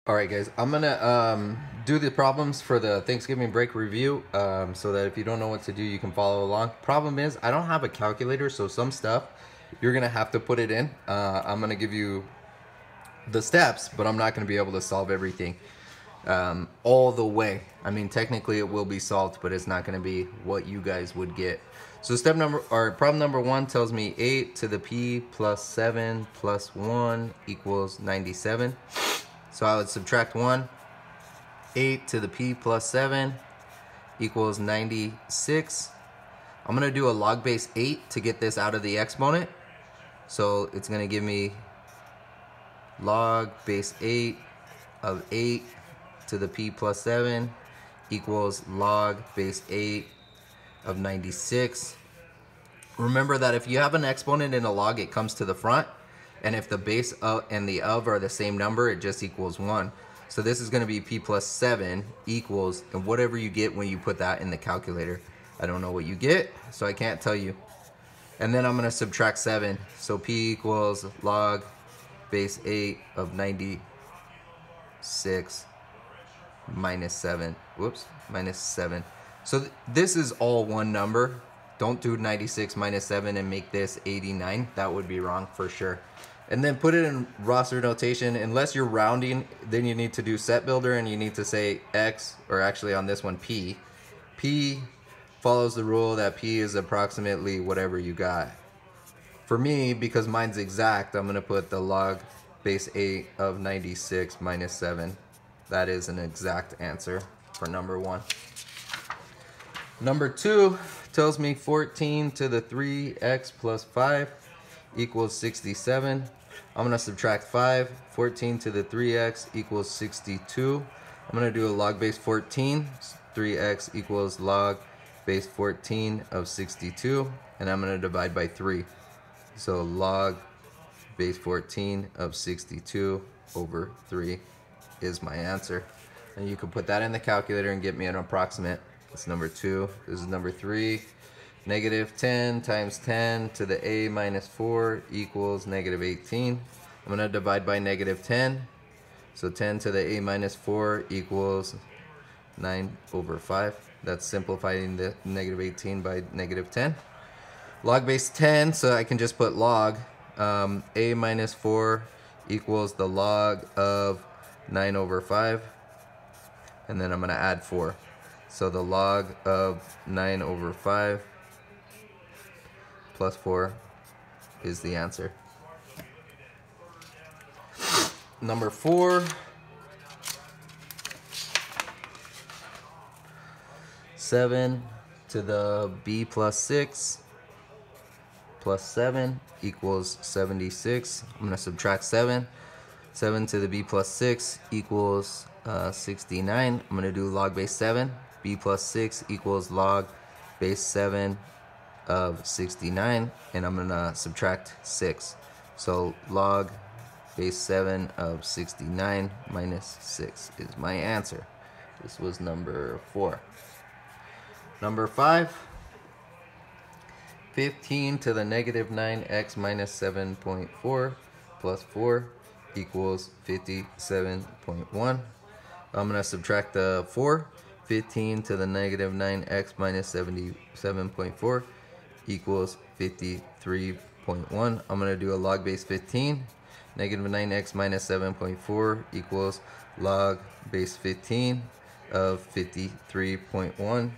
All right, guys, I'm gonna do the problems for the Thanksgiving break review so that if you don't know what to do, you can follow along. Problem is, I don't have a calculator, so some stuff you're gonna have to put it in. I'm gonna give you the steps, but I'm not gonna be able to solve everything all the way. I mean, technically it will be solved, but it's not gonna be what you guys would get. So problem number 1 tells me 8 to the p plus 7 plus 1 equals 97. So I would subtract 1. 8 to the p plus 7 equals 96. I'm going to do a log base 8 to get this out of the exponent. So it's going to give me log base 8 of 8 to the p plus 7 equals log base 8 of 96. Remember that if you have an exponent in a log, it comes to the front. And if the base and the of are the same number, it just equals 1. So this is going to be p plus 7 equals, and whatever you get when you put that in the calculator. I don't know what you get, so I can't tell you. And then I'm going to subtract 7. So p equals log base 8 of 96 minus 7. Whoops, minus 7. So this is all one number. Don't do 96 minus 7 and make this 89. That would be wrong for sure. And then put it in roster notation. Unless you're rounding, then you need to do set builder and you need to say x, or actually on this one, p. P follows the rule that p is approximately whatever you got. For me, because mine's exact, I'm gonna put the log base 8 of 96 minus 7. That is an exact answer for number 1. Number 2 tells me 14 to the 3x plus 5 equals 67. I'm going to subtract 5. 14 to the 3x equals 62. I'm going to do a log base 14. 3x equals log base 14 of 62. And I'm going to divide by 3. So log base 14 of 62 over 3 is my answer. And you can put that in the calculator and get me an approximate. That's number 2. This is number 3. Negative 10 times 10 to the a minus 4 equals negative 18. I'm going to divide by negative 10. So 10 to the a minus 4 equals 9 over 5. That's simplifying the negative 18 by negative 10. Log base 10, so I can just put log. A minus 4 equals the log of 9 over 5. And then I'm going to add 4. So the log of 9 over 5 plus 4 is the answer. Number 4. 7 to the b plus 6 plus 7 equals 76. I'm going to subtract 7. 7 to the b plus 6 equals 69. I'm going to do log base 7. b plus 6 equals log base 7 of 69, and I'm gonna subtract 6. So log base 7 of 69 minus 6 is my answer. This was number 4. Number 5. 15 to the negative 9x minus 7.4 plus 4 equals 57.1. I'm gonna subtract the 4. 15 to the negative 9x minus 77.4 equals 53.1. I'm going to do a log base 15. Negative 9x minus 7.4 equals log base 15 of 53.1. I'm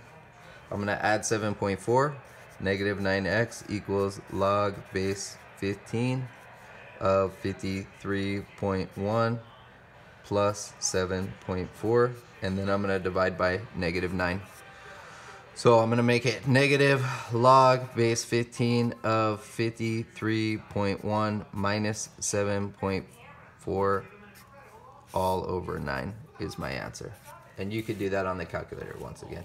going to add 7.4. Negative 9x equals log base 15 of 53.1 plus 7.4. And then I'm going to divide by negative 9. So I'm going to make it negative log base 15 of 53.1 minus 7.4 all over 9 is my answer. And you could do that on the calculator once again.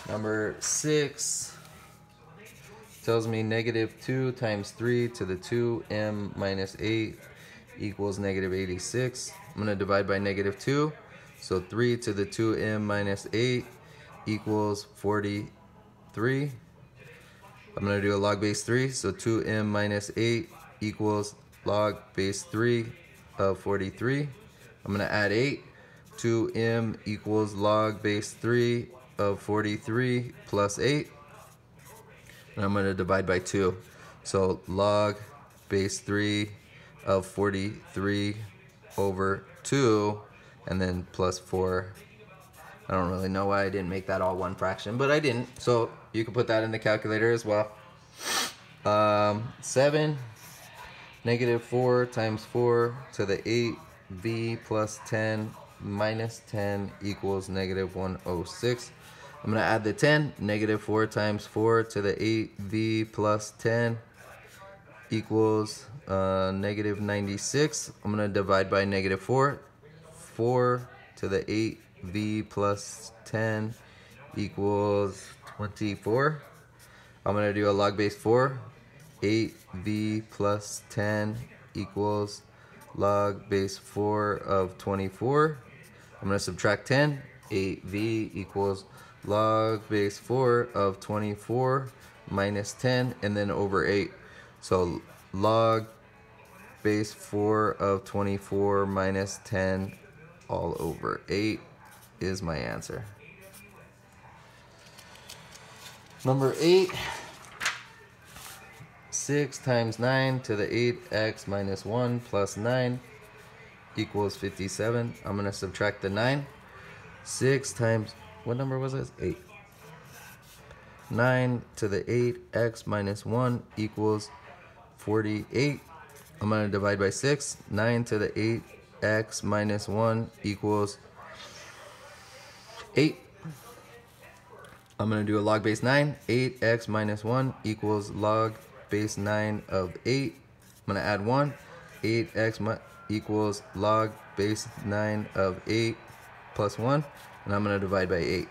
Number 6 tells me negative 2 times 3 to the 2m minus 8 equals negative 86. I'm going to divide by negative 2. So 3 to the 2m minus 8 equals 43. I'm going to do a log base 3. So 2m minus 8 equals log base 3 of 43. I'm going to add 8. 2m equals log base 3 of 43 plus 8. And I'm going to divide by 2. So log base 3 of 43 over 2, and then plus 4. I don't really know why I didn't make that all one fraction, but I didn't. So you can put that in the calculator as well. 7 negative 4 times 4 to the 8v plus 10 minus 10 equals negative 106. I'm going to add the 10. Negative 4 times 4 to the 8v plus 10 equals negative 96. I'm going to divide by negative 4. 4 to the 8v plus 10 equals 24. I'm going to do a log base 4. 8v plus 10 equals log base 4 of 24. I'm going to subtract 10. 8v equals log base 4 of 24 minus 10, and then over 8. So log base 4 of 24 minus 10 all over 8 is my answer. Number 8. 6 times 9 to the 8x minus 1 plus 9 equals 57. I'm going to subtract the 9. 6 times, what number was this? 8. 9 to the 8x minus 1 equals 48. I'm going to divide by 6. 9 to the 8x minus 1 equals 8. I'm going to do a log base 9. 8x minus 1 equals log base 9 of 8. I'm going to add 1. 8x equals log base 9 of 8 plus 1. And I'm going to divide by 8.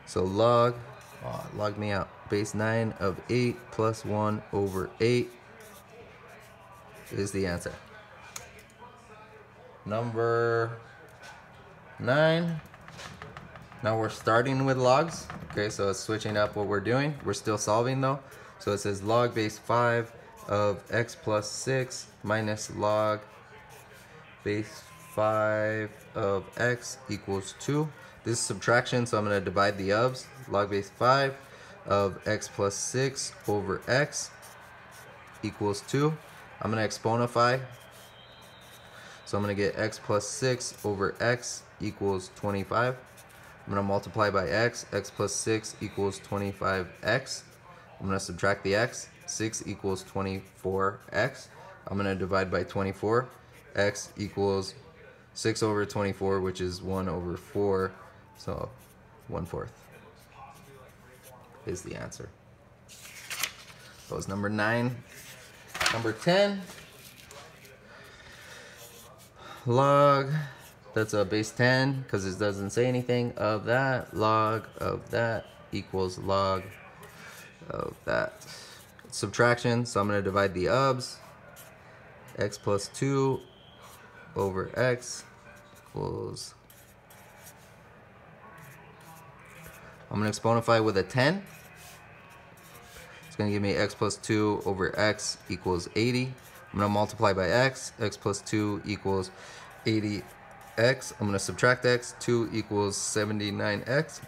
So log me out. Base 9 of 8 plus 1 over 8 is the answer. Number 9. Now we're starting with logs. Okay, so it's switching up what we're doing. We're still solving though. So it says log base 5 of x plus 6 minus log base 5 of x equals 2. This is subtraction, so I'm going to divide the ofs. Log base 5 of x plus 6 over x equals 2. I'm going to exponify. So I'm going to get x plus 6 over x equals 25. I'm going to multiply by x. X plus 6 equals 25x. I'm going to subtract the x. 6 equals 24x. I'm going to divide by 24. X equals 6 over 24, which is 1 over 4. So 1/4 is the answer. That was number 9. Number 10. Log, that's a base 10 because it doesn't say anything, of that. Log of that equals log of that. Subtraction, so I'm going to divide the obs. X plus 2 over x equals, I'm going to exponify with a 10. It's going to give me x plus 2 over x equals 80. I'm going to multiply by x. X plus 2 equals 80x. I'm going to subtract x. 2 equals 79x.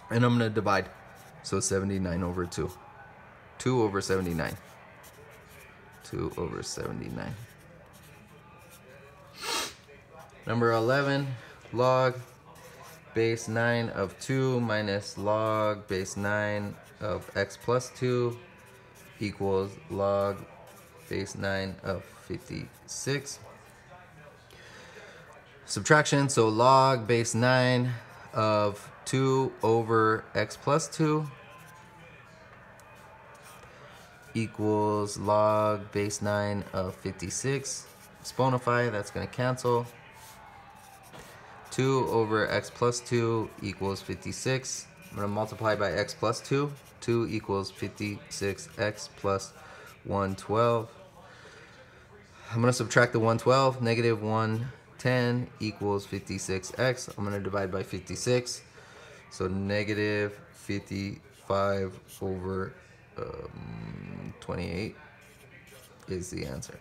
And I'm going to divide. So 79 over 2. 2 over 79. 2 over 79. Number 11. Log base 9 of 2 minus log base 9 of x plus 2 equals log base 9 of 56. Subtraction, so log base 9 of 2 over x plus 2 equals log base 9 of 56. Exponify, that's going to cancel. 2 over x plus 2 equals 56. I'm going to multiply by x plus 2. 2 equals 56x plus 112. I'm going to subtract the 112. Negative 110 equals 56x. I'm going to divide by 56. So negative 55 over 28 is the answer.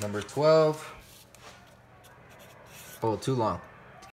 Number 12. Oh, too long.